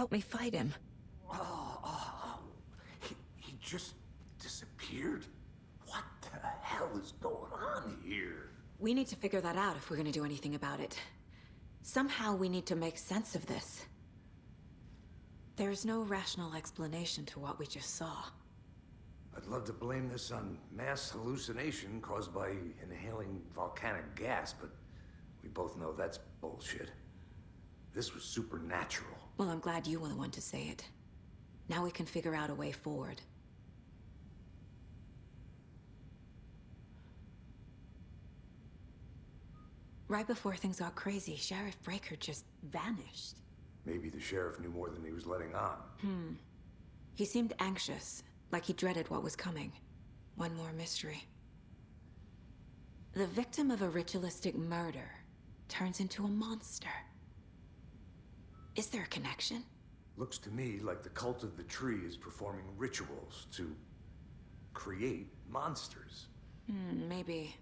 Help me fight him. He just disappeared? What the hell is going on here? We need to figure that out if we're gonna do anything about it. Somehow we need to make sense of this. There's no rational explanation to what we just saw. I'd love to blame this on mass hallucination caused by inhaling volcanic gas, but we both know that's bullshit. This was supernatural. Well, I'm glad you were the one to say it. Now we can figure out a way forward. Right before things got crazy, Sheriff Breaker just vanished. Maybe the sheriff knew more than he was letting on. He seemed anxious, like he dreaded what was coming. One more mystery. The victim of a ritualistic murder turns into a monster. Is there a connection? Looks to me like the cult of the tree is performing rituals to create monsters. Maybe.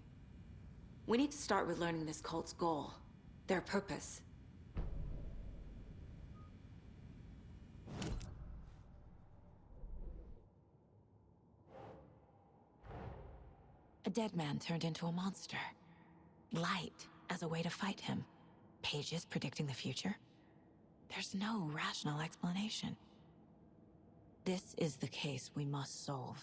We need to start with learning this cult's goal. Their purpose. A dead man turned into a monster. Light as a way to fight him. Pages predicting the future. There's no rational explanation. This is the case we must solve.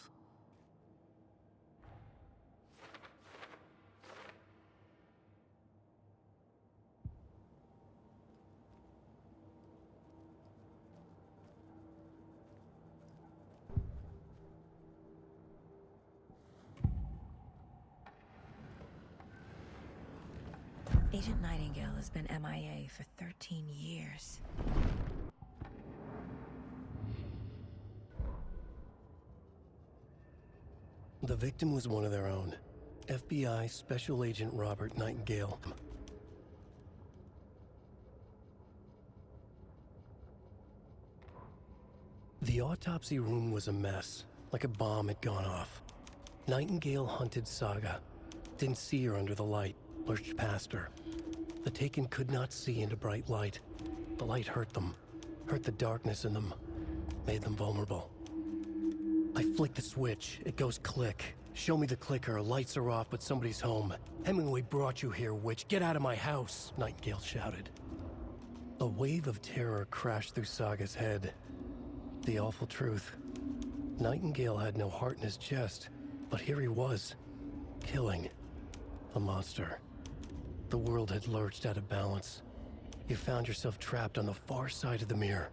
Agent Nightingale has been MIA for 13 years. The victim was one of their own. FBI Special Agent Robert Nightingale. The autopsy room was a mess, like a bomb had gone off. Nightingale hunted Saga. Didn't see her under the light, lurched past her. The Taken could not see into bright light. The light hurt them, hurt the darkness in them, made them vulnerable. I flick the switch, it goes click. Show me the clicker, lights are off, but somebody's home. Hemingway brought you here, witch. Get out of my house, Nightingale shouted. A wave of terror crashed through Saga's head. The awful truth. Nightingale had no heart in his chest, but here he was, killing the monster. The world had lurched out of balance. You found yourself trapped on the far side of the mirror.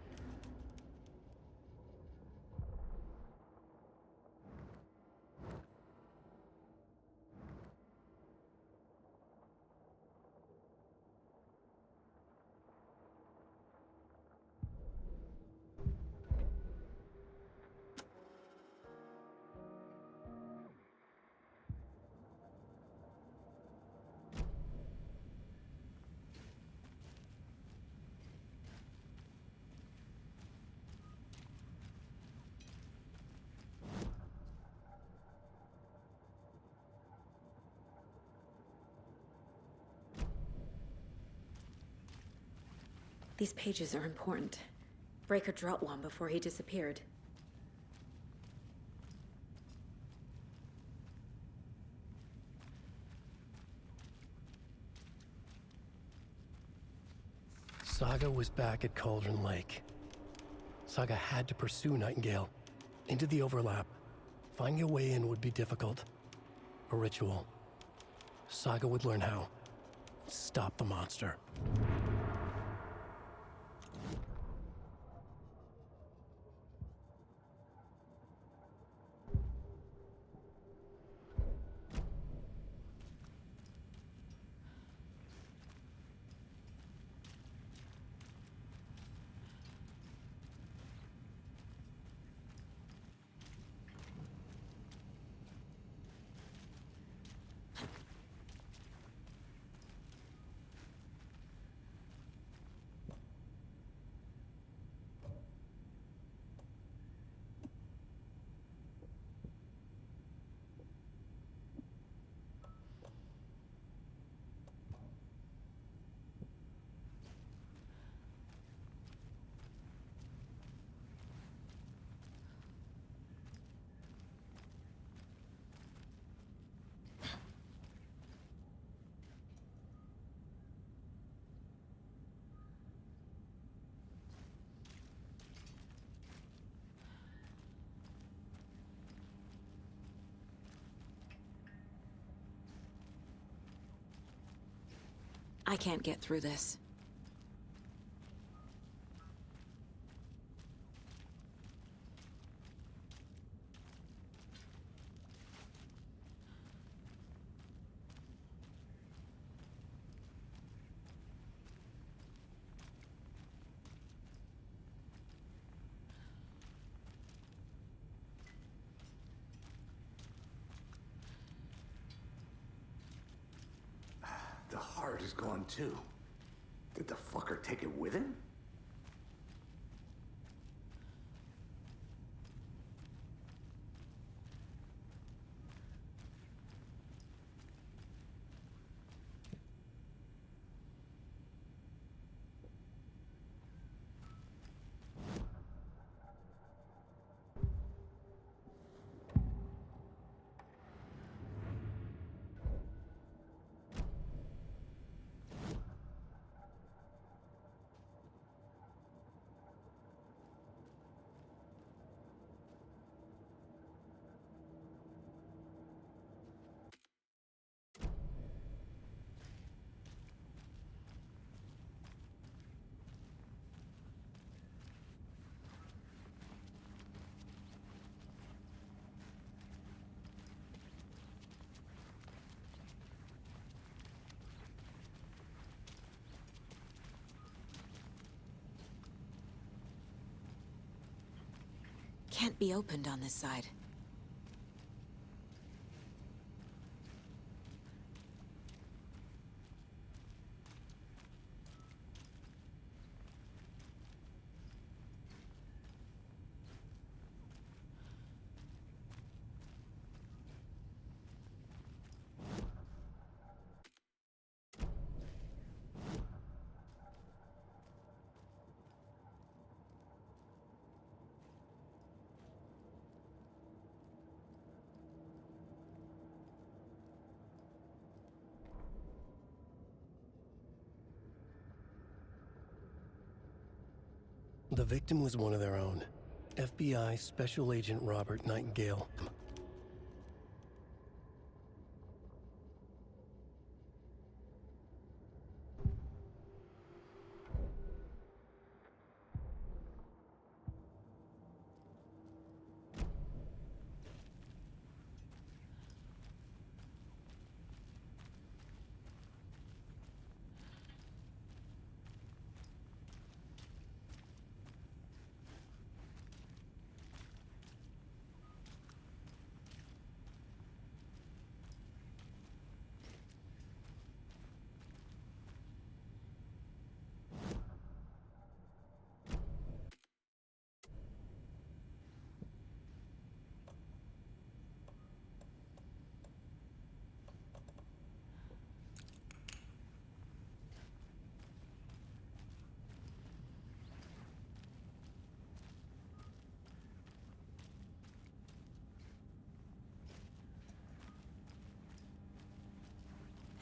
These pages are important. Breaker dropped one before he disappeared. Saga was back at Cauldron Lake. Saga had to pursue Nightingale. Into the overlap. Finding a way in would be difficult. A ritual. Saga would learn how. Stop the monster. I can't get through this. The heart is gone too. Did the fucker take it with him? Can't be opened on this side. The victim was one of their own. FBI Special Agent Robert Nightingale.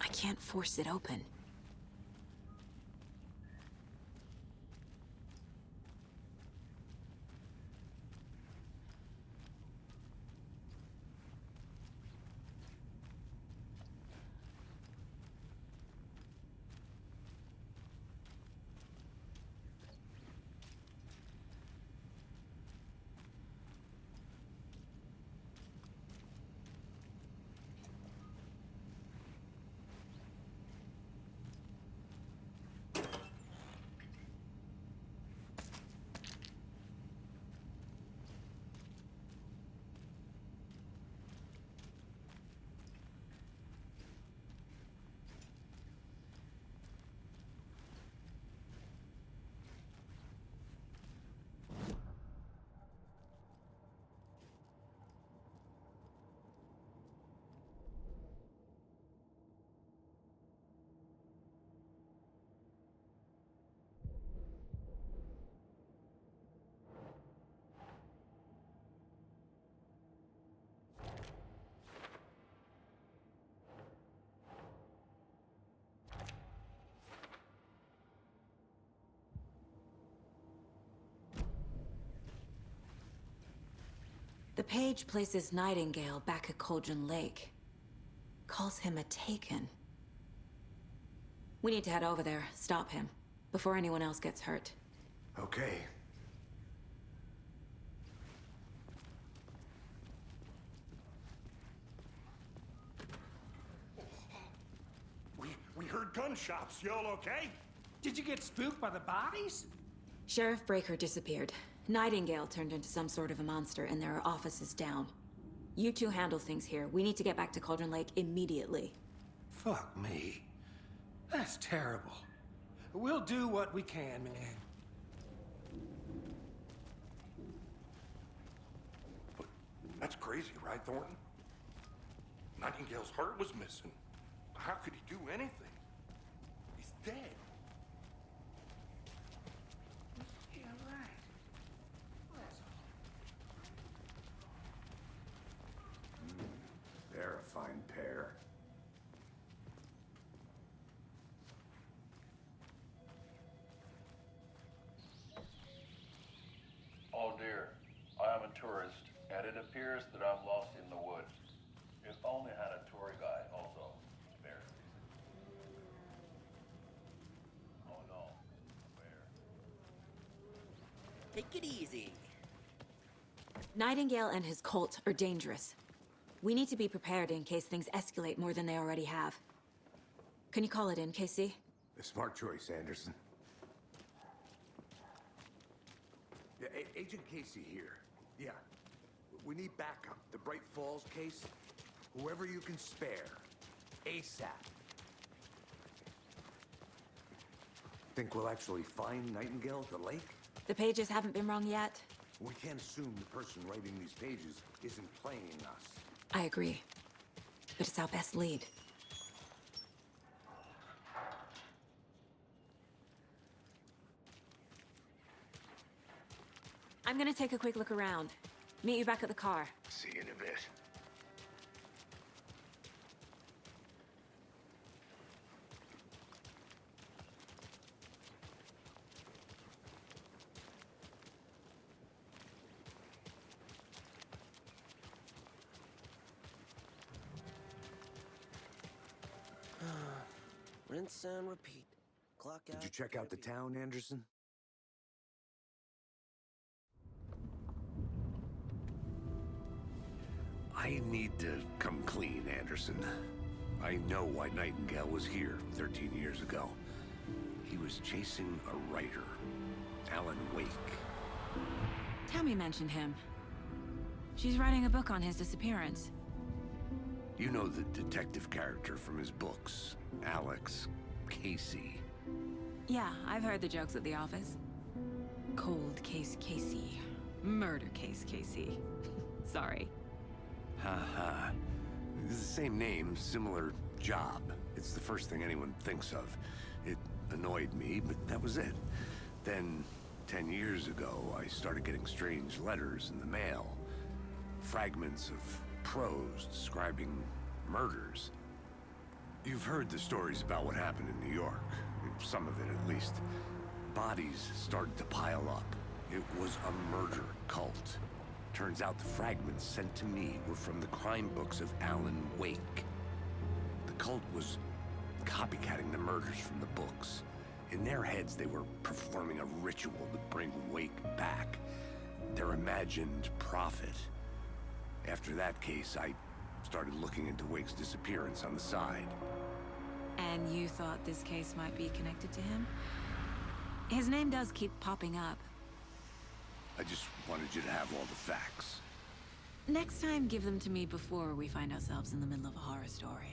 I can't force it open. The page places Nightingale back at Cauldron Lake. Calls him a Taken. We need to head over there, stop him, before anyone else gets hurt. Okay. We heard gunshots. Y'all okay? Did you get spooked by the bodies? Sheriff Breaker disappeared. Nightingale turned into some sort of a monster, and there are offices down. You two handle things here. We need to get back to Cauldron Lake immediately. Fuck me. That's terrible. We'll do what we can, man. But that's crazy, right, Thornton? Nightingale's heart was missing. How could he do anything? He's dead. Yeah, right. They're a fine pair. Oh dear, I am a tourist, and it appears that I'm lost in the woods. If only had a tour guide also. Bear. Oh no, a bear. Take it easy. Nightingale and his cult are dangerous. We need to be prepared in case things escalate more than they already have. Can you call it in, Casey? A smart choice, Anderson. Yeah, Agent Casey here. Yeah. We need backup. The Bright Falls case. Whoever you can spare. ASAP. Think we'll actually find Nightingale at the lake? The pages haven't been wrong yet. We can't assume the person writing these pages isn't playing us. I agree. But it's our best lead. I'm gonna take a quick look around. Meet you back at the car. See you in a bit. Rinse and repeat. Clock out. Did you check out the town, Anderson? I need to come clean, Anderson. I know why Nightingale was here 13 years ago. He was chasing a writer, Alan Wake. Tammy mentioned him. She's writing a book on his disappearance. You know the detective character from his books, Alex Casey. Yeah, I've heard the jokes at the office. Cold case Casey. Murder case Casey. Sorry. Ha. It's the same name, similar job. It's the first thing anyone thinks of. It annoyed me, but that was it. Then, 10 years ago, I started getting strange letters in the mail. Fragments of prose describing murders. You've heard the stories about what happened in New York. Some of it, at least. Bodies started to pile up. It was a murder cult. Turns out the fragments sent to me were from the crime books of Alan Wake. The cult was copycatting the murders from the books. In their heads, they were performing a ritual to bring Wake back. Their imagined prophet. After that case, I started looking into Wake's disappearance on the side. And you thought this case might be connected to him? His name does keep popping up. I just wanted you to have all the facts. Next time, give them to me before we find ourselves in the middle of a horror story.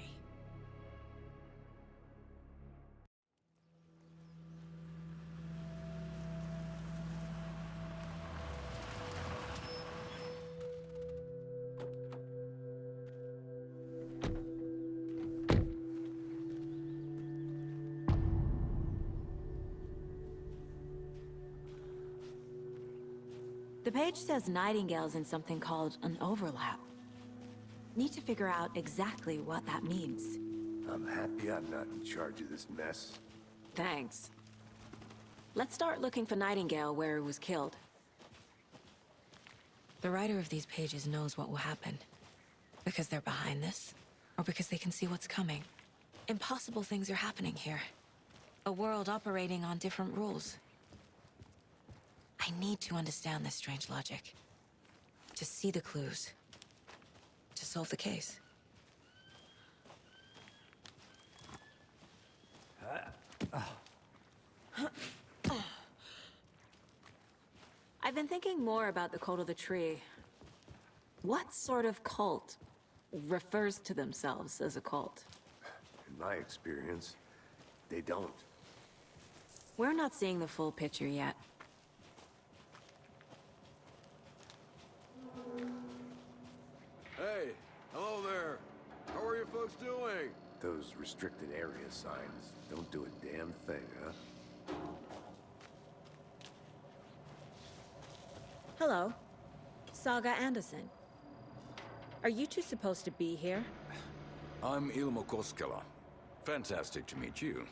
The page says Nightingale's in something called an overlap. Need to figure out exactly what that means. I'm happy I'm not in charge of this mess. Thanks. Let's start looking for Nightingale where he was killed. The writer of these pages knows what will happen. Because they're behind this, or because they can see what's coming. Impossible things are happening here. A world operating on different rules. I need to understand this strange logic. To see the clues. To solve the case. I've been thinking more about the Cult of the Tree. What sort of cult refers to themselves as a cult? In my experience, they don't. We're not seeing the full picture yet. Hey, hello there. How are you folks doing? Those restricted area signs don't do a damn thing, huh? Hello. Saga Anderson. Are you two supposed to be here? I'm Ilmo Koskela. Fantastic to meet you.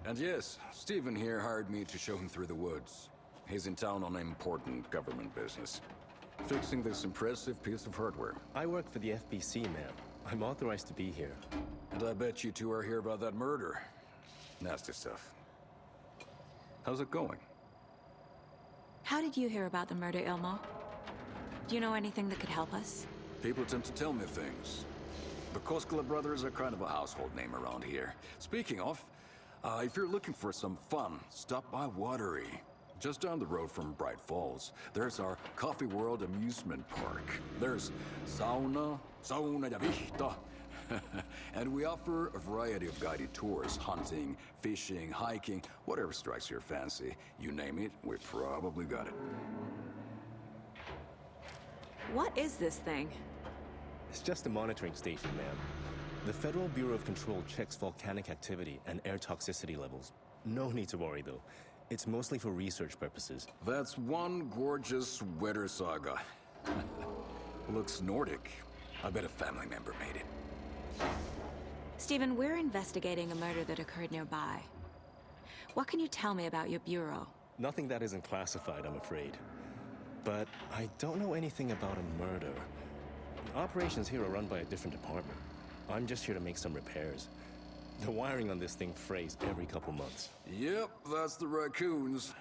And yes, Stephen here hired me to show him through the woods. He's in town on important government business. Fixing this impressive piece of hardware. I work for the FBC, ma'am. I'm authorized to be here. And I bet you two are here about that murder. Nasty stuff. How's it going? How did you hear about the murder, Ilmo? Do you know anything that could help us? People tend to tell me things. The Koskela brothers are kind of a household name around here. Speaking of, if you're looking for some fun, stop by Watery. Just down the road from Bright Falls, there's our Coffee World amusement park. There's sauna ja vihto. And we offer a variety of guided tours, hunting, fishing, hiking, whatever strikes your fancy. You name it, we probably got it. What is this thing? It's just a monitoring station, ma'am. The Federal Bureau of Control checks volcanic activity and air toxicity levels. No need to worry, though. It's mostly for research purposes. That's one gorgeous weather saga. Looks Nordic. I bet a family member made it. Stephen, we're investigating a murder that occurred nearby. What can you tell me about your bureau? Nothing that isn't classified, I'm afraid. But I don't know anything about a murder. Operations here are run by a different department. I'm just here to make some repairs. The wiring on this thing frays every couple months. Yep, that's the raccoons.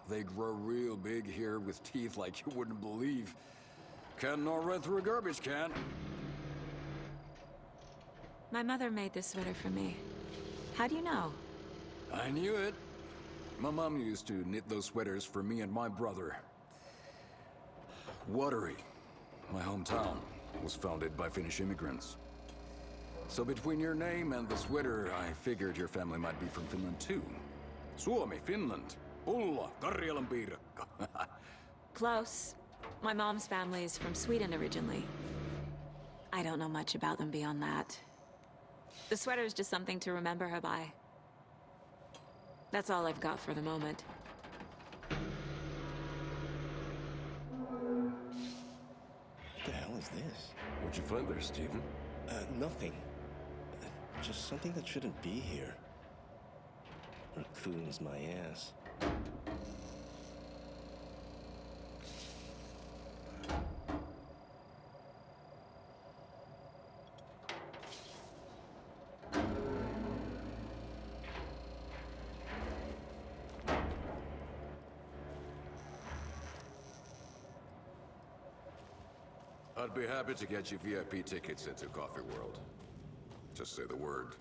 They grow real big here with teeth like you wouldn't believe. Can't gnaw right through a garbage can. My mother made this sweater for me. How do you know? I knew it. My mom used to knit those sweaters for me and my brother. Watery, my hometown, was founded by Finnish immigrants. So between your name and the sweater, I figured your family might be from Finland too. Suomi, Finland. Ulla, Karjalan piirakka. Close. My mom's family is from Sweden originally. I don't know much about them beyond that. The sweater is just something to remember her by. That's all I've got for the moment. What the hell is this? What'd you find there, Stephen? Nothing. Just something that shouldn't be here. Raccoons my ass. I'd be happy to get you VIP tickets into Coffee World. Just say the word.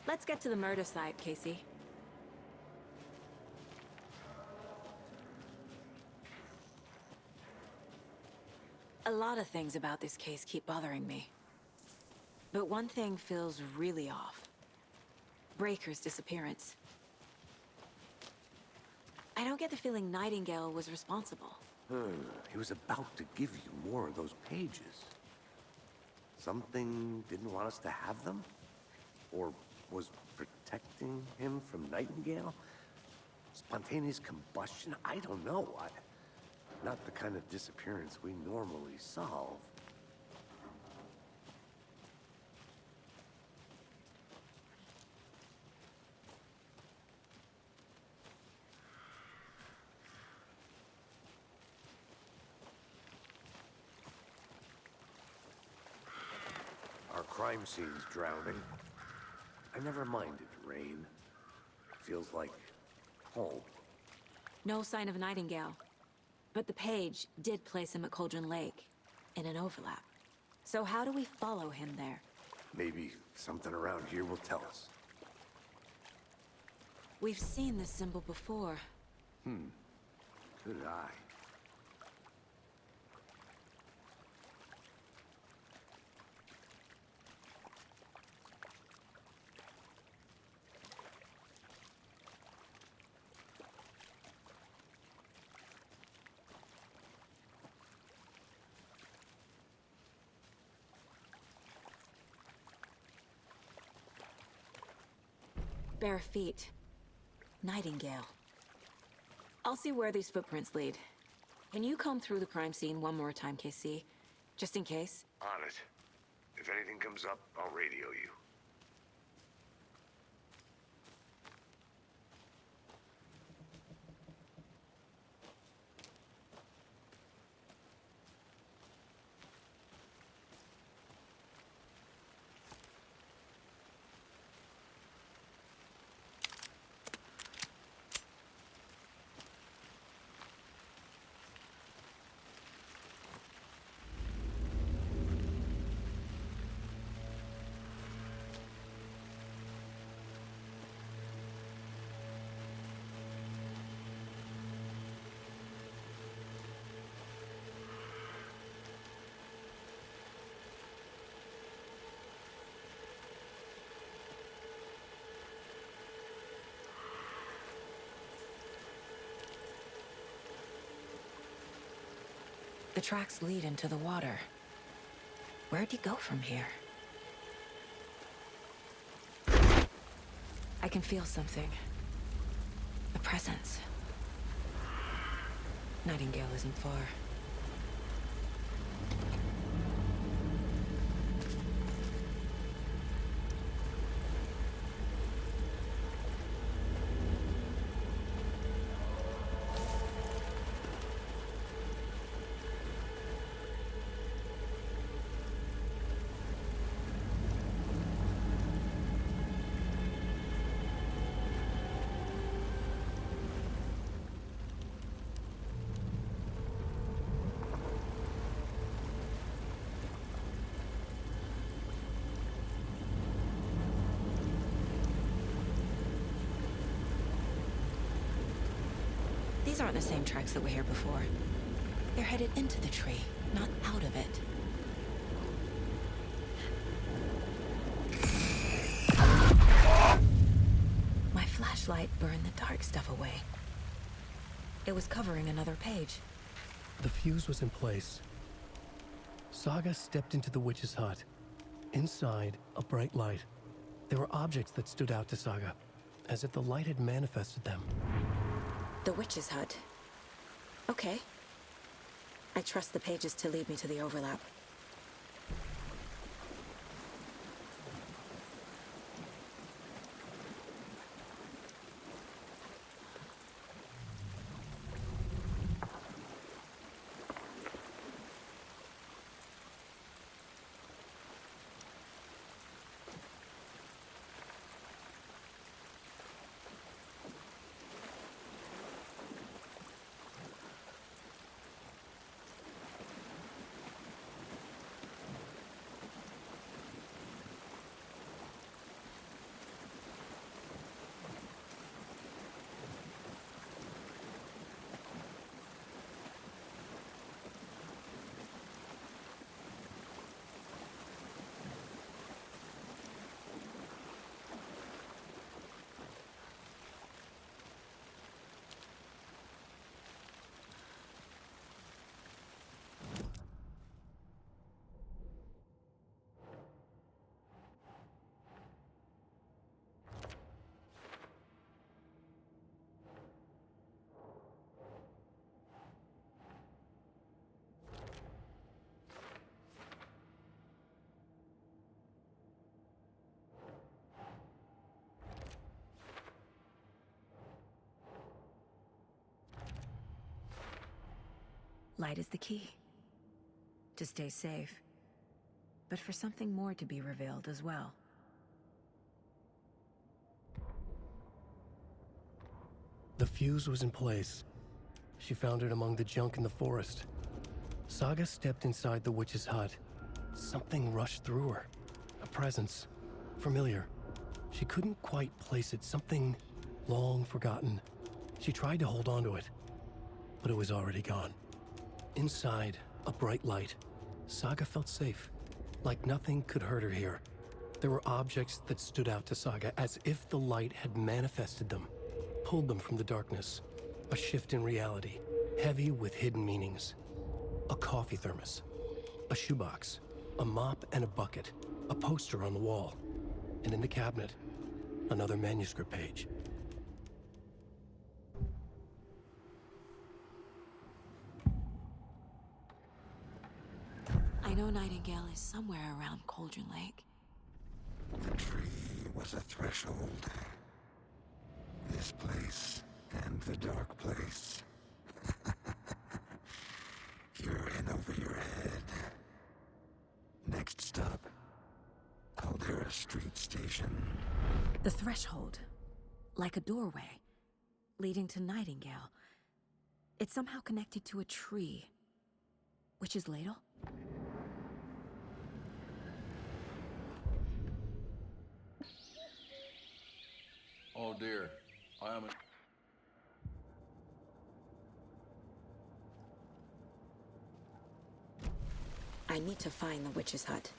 Let's get to the murder site, Casey. A lot of things about this case keep bothering me. But one thing feels really off. Breaker's disappearance. I don't get the feeling Nightingale was responsible. He was about to give you more of those pages. Something didn't want us to have them? Or was protecting him from Nightingale? Spontaneous combustion? I don't know. Not the kind of disappearance we normally solve. crime scene's drowning. I never minded rain. Feels like home. No sign of Nightingale. But the page did place him at Cauldron Lake, in an overlap. So how do we follow him there? Maybe something around here will tell us. We've seen this symbol before. Good eye. Bare feet. Nightingale. I'll see where these footprints lead. Can you comb through the crime scene one more time, KC? Just in case? On it. If anything comes up, I'll radio you. The tracks lead into the water. Where'd he go from here? I can feel something. A presence. Nightingale isn't far. These aren't the same tracks that were here before. They're headed into the tree, not out of it. My flashlight burned the dark stuff away. It was covering another page. The fuse was in place. Saga stepped into the witch's hut. Inside, a bright light. There were objects that stood out to Saga, as if the light had manifested them. The witch's hut. Okay. I trust the pages to lead me to the overlap. Light is the key. To stay safe. but for something more to be revealed as well. The fuse was in place. She found it among the junk in the forest. Saga stepped inside the witch's hut. Something rushed through her. A presence. Familiar. She couldn't quite place it. Something long forgotten. She tried to hold on to it, but it was already gone. Inside, a bright light. Saga felt safe. Like nothing could hurt her here. There were objects that stood out to Saga as if the light had manifested them, pulled them from the darkness. A shift in reality, heavy with hidden meanings. A coffee thermos, a shoebox, a mop and a bucket, a poster on the wall, and in the cabinet, another manuscript page. I know Nightingale is somewhere around Cauldron Lake. The tree was a threshold. This place and the dark place. You're in over your head. Next stop, Caldera Street Station. The threshold, like a doorway, leading to Nightingale. It's somehow connected to a tree. Witch's Ladle? Oh dear, I am I need to find the witch's hut.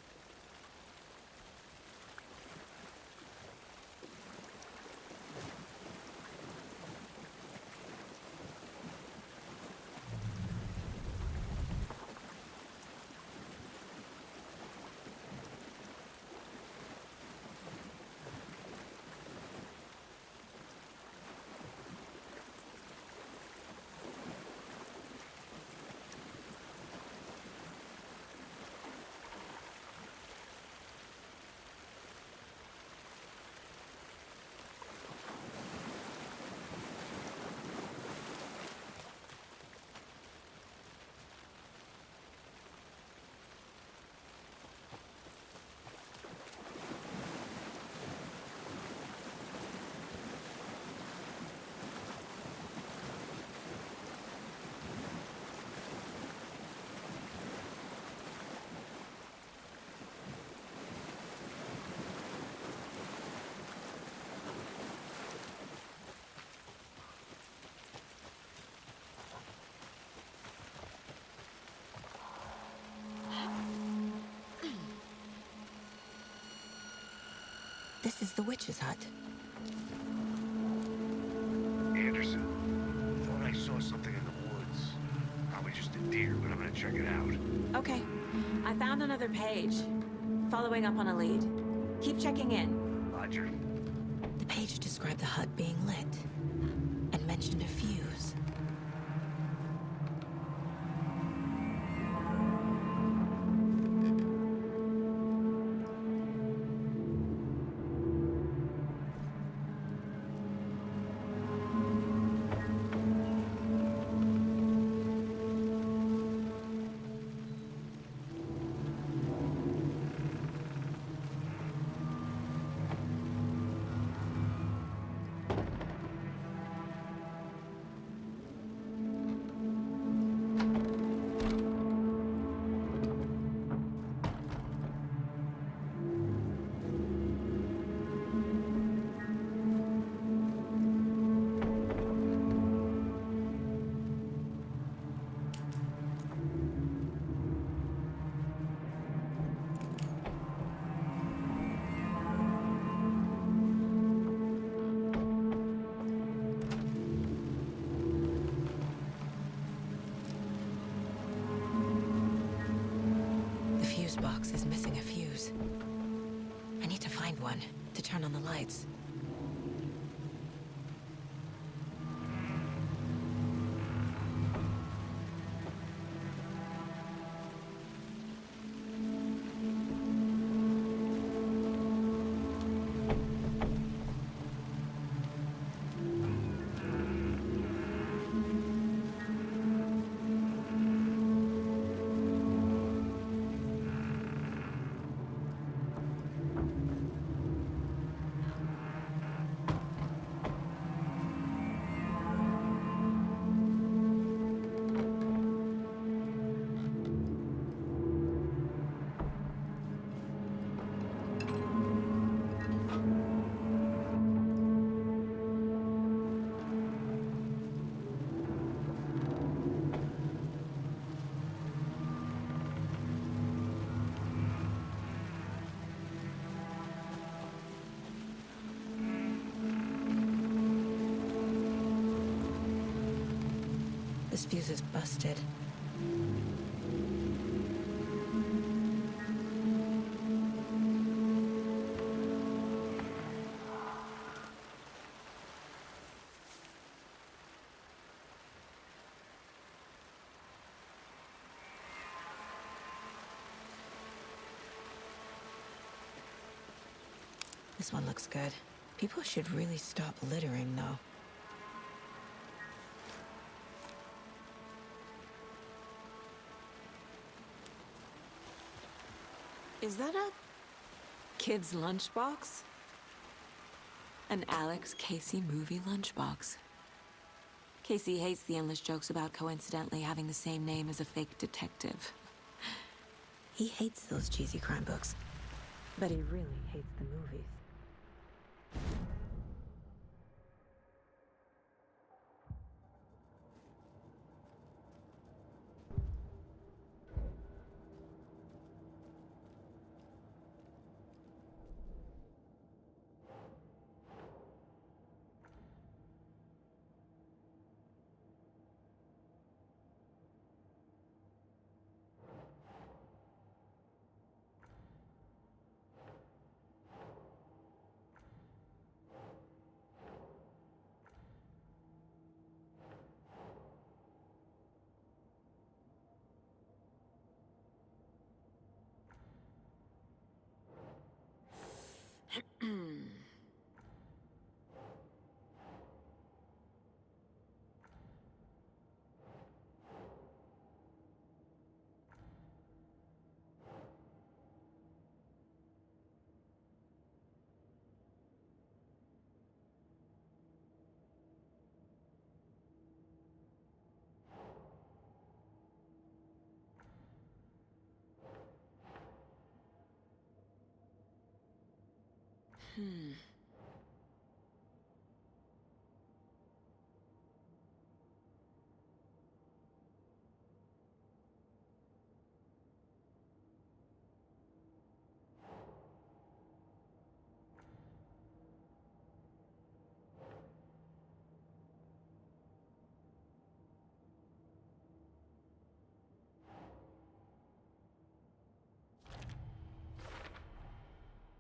This is the witch's hut. Anderson, thought I saw something in the woods. Probably just a deer, but I'm gonna check it out. Okay, I found another page. Following up on a lead. Keep checking in. Roger. The page described the hut being lit, and mentioned a fuse. Box is missing a fuse. I need to find one to turn on the lights. This fuse is busted. This one looks good. People should really stop littering, though. Is that a kid's lunchbox? An Alex Casey movie lunchbox. Casey hates the endless jokes about coincidentally having the same name as a fake detective. He hates those cheesy crime books, but he really hates the movies.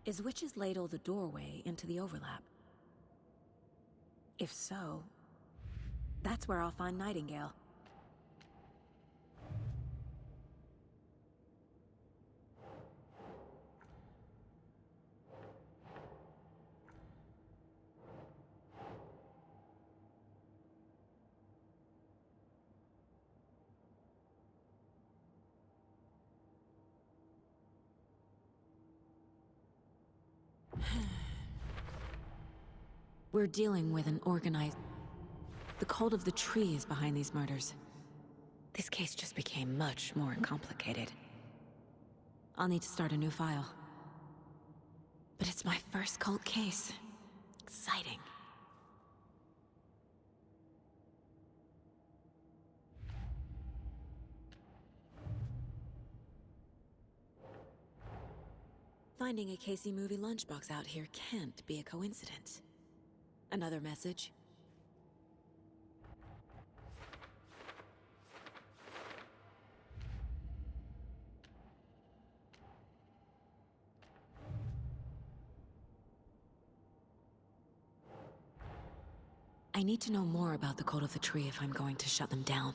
Is Witch's Ladle the doorway into the overlap? If so, that's where I'll find Nightingale. We're dealing with an organized... The cult of the tree is behind these murders. This case just became much more complicated. I'll need to start a new file. But it's my first cult case. Exciting. Finding a Casey movie lunchbox out here can't be a coincidence. Another message? I need to know more about the Cult of the Tree if I'm going to shut them down.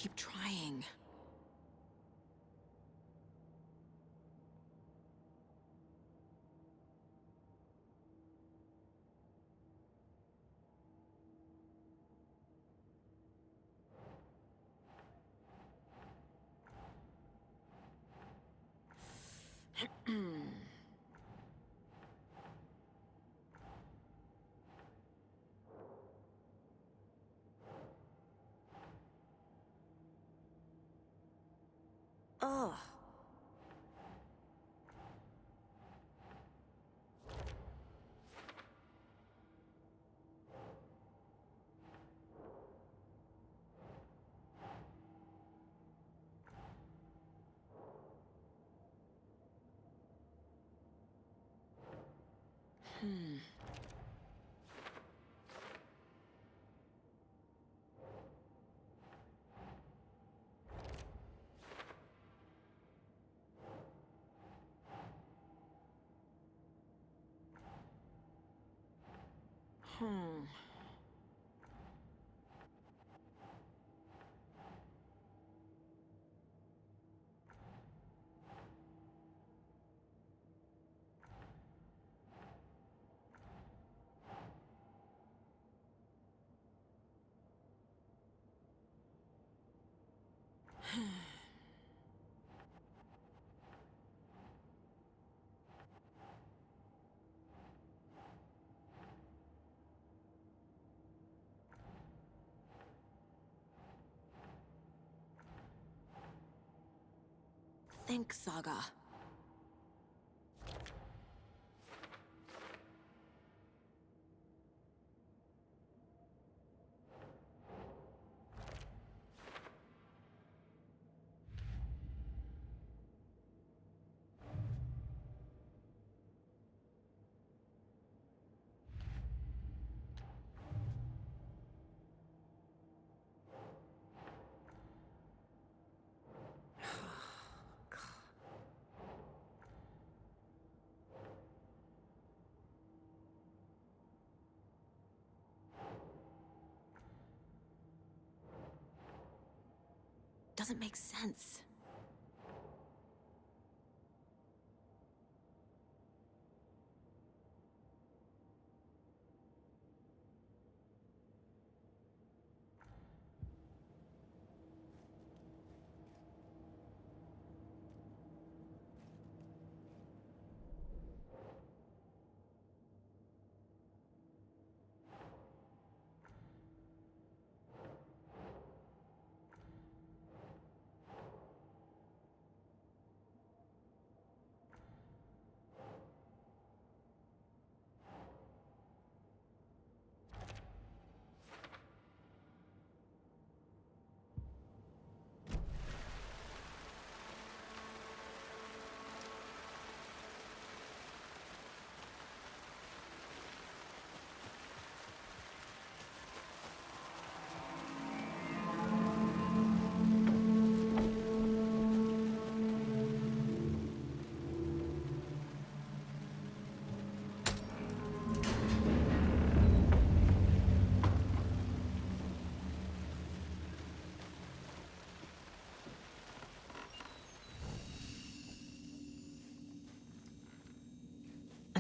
keep trying. Oh. Hmm. Think, Saga. Doesn't make sense.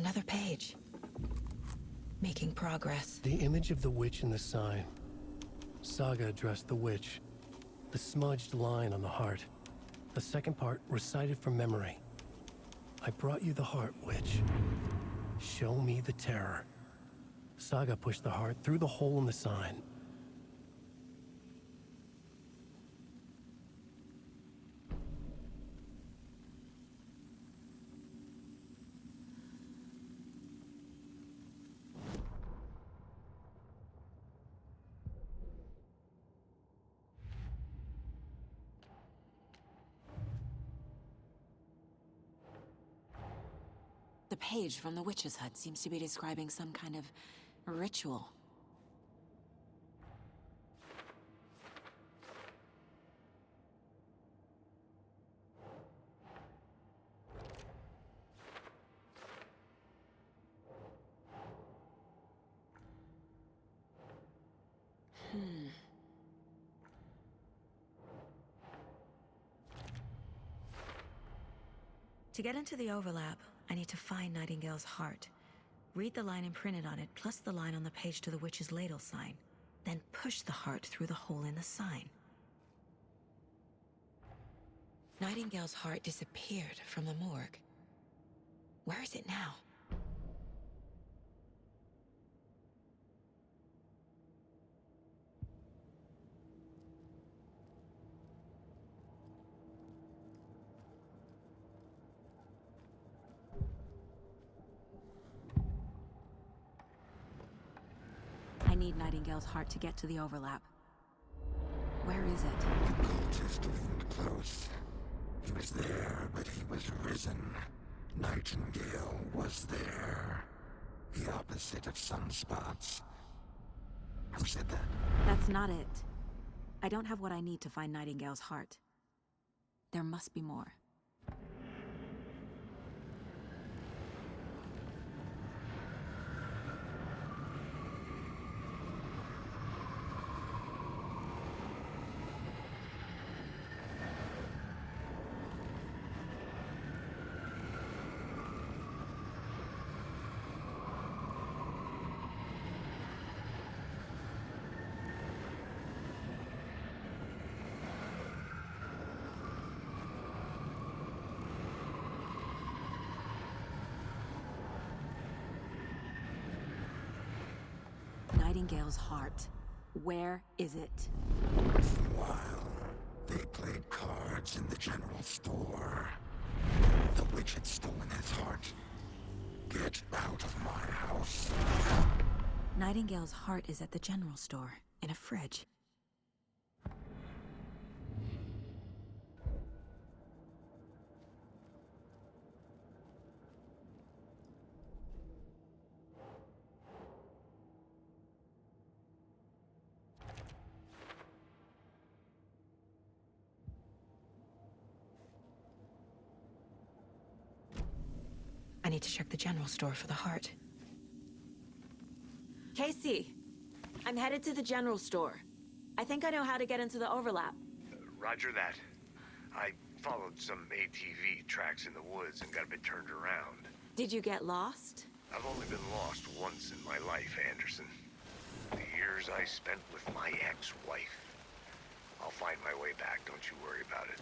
Another page. Making progress. The image of the witch in the sign. Saga addressed the witch. The smudged line on the heart. The second part recited from memory. I brought you the heart, witch. Show me the terror. Saga pushed the heart through the hole in the sign. The page from the witch's hut seems to be describing some kind of ritual. To get into the overlap, I need to find Nightingale's heart. Read the line imprinted on it, plus the line on the page to the witch's ladle sign. Then push the heart through the hole in the sign. Nightingale's heart disappeared from the morgue. Where is it now? I need Nightingale's heart to get to the overlap. Where is it? The cultist loomed close. He was there, but he was risen. Nightingale was there. The opposite of sunspots. Who said that? That's not it. I don't have what I need to find Nightingale's heart. There must be more. Nightingale's heart. Where is it? While they played cards in the general store, the witch had stolen his heart. Get out of my house. Nightingale's heart is at the general store, in a fridge. I need to check the general store for the heart. Casey, I'm headed to the general store. I think I know how to get into the overlap. Roger that. I followed some ATV tracks in the woods and got a bit turned around. Did you get lost? I've only been lost once in my life, Anderson. The years I spent with my ex-wife. I'll find my way back, don't you worry about it.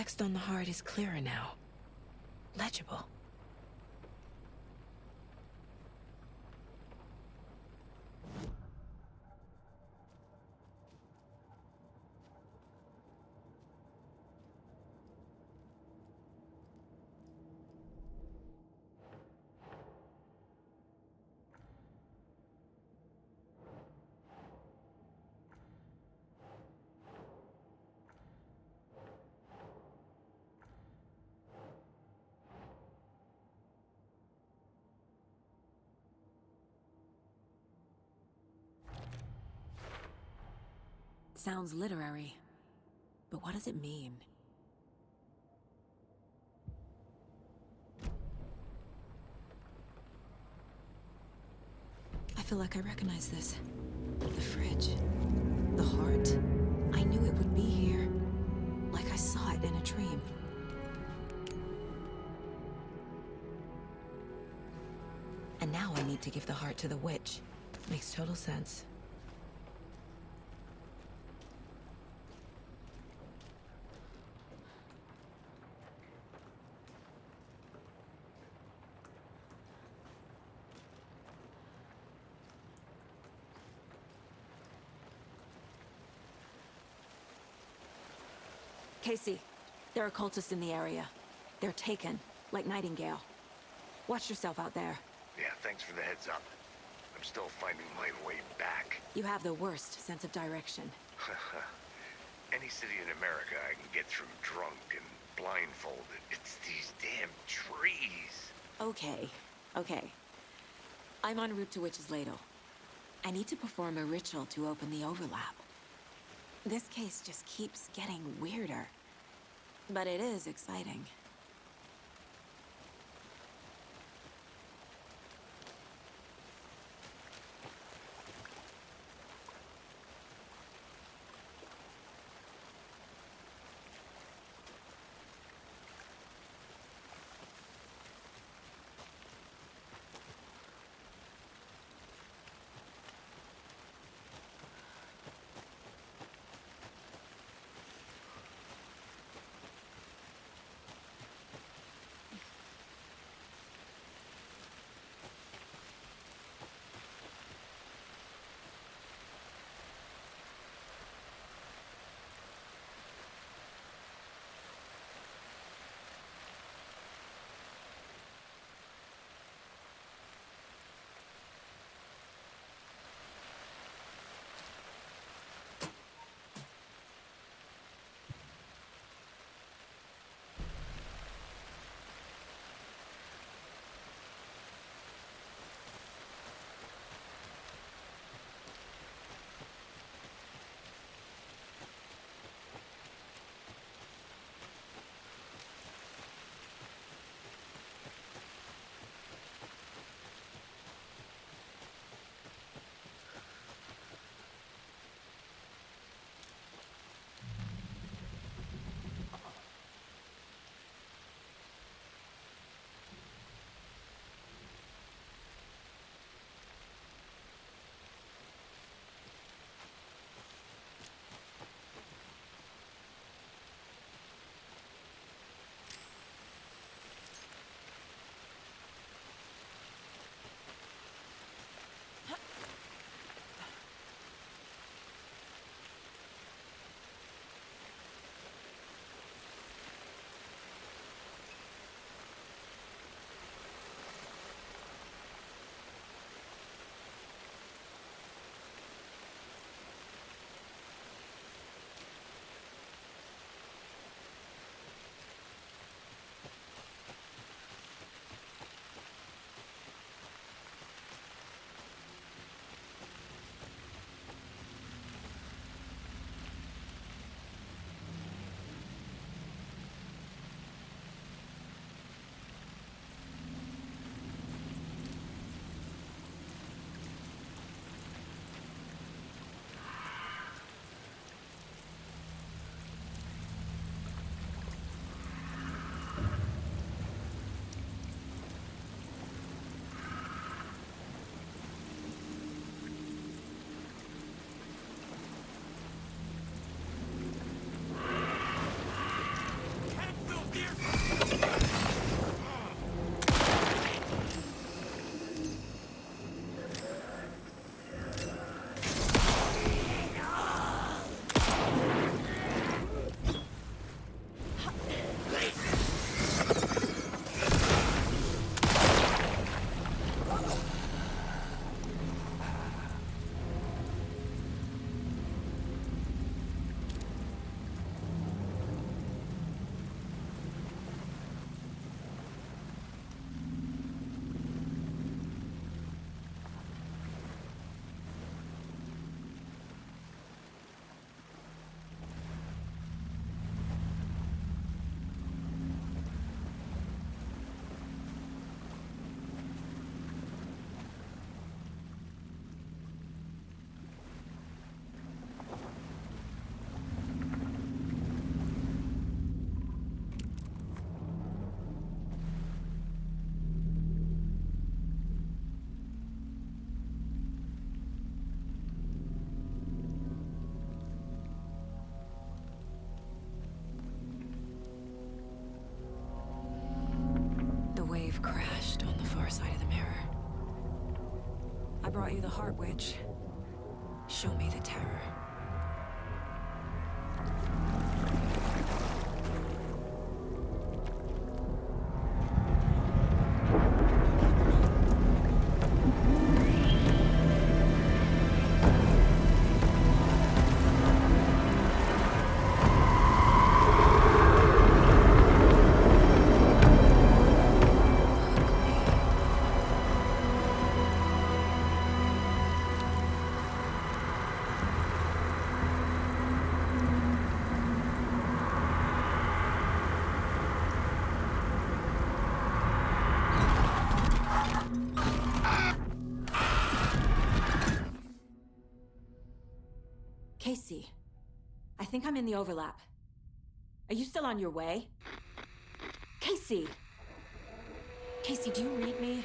text on the heart is clearer now. Legible. Sounds literary. But what does it mean? I feel like I recognize this. The fridge. The heart. I knew it would be here. Like I saw it in a dream. And now I need to give the heart to the witch. Makes total sense. Casey, there are cultists in the area. They're taken, like Nightingale. Watch yourself out there. Yeah, thanks for the heads up. I'm still finding my way back. You have the worst sense of direction. Any city in America I can get through drunk and blindfolded. It's these damn trees. Okay, okay. I'm en route to Witch's Ladle. I need to perform a ritual to open the overlap. This case just keeps getting weirder. But it is exciting. You've crashed on the far side of the mirror. I brought you the Heart Witch. Show me the terror. Casey, I think I'm in the overlap. Are you still on your way? Casey! Casey, do you read me?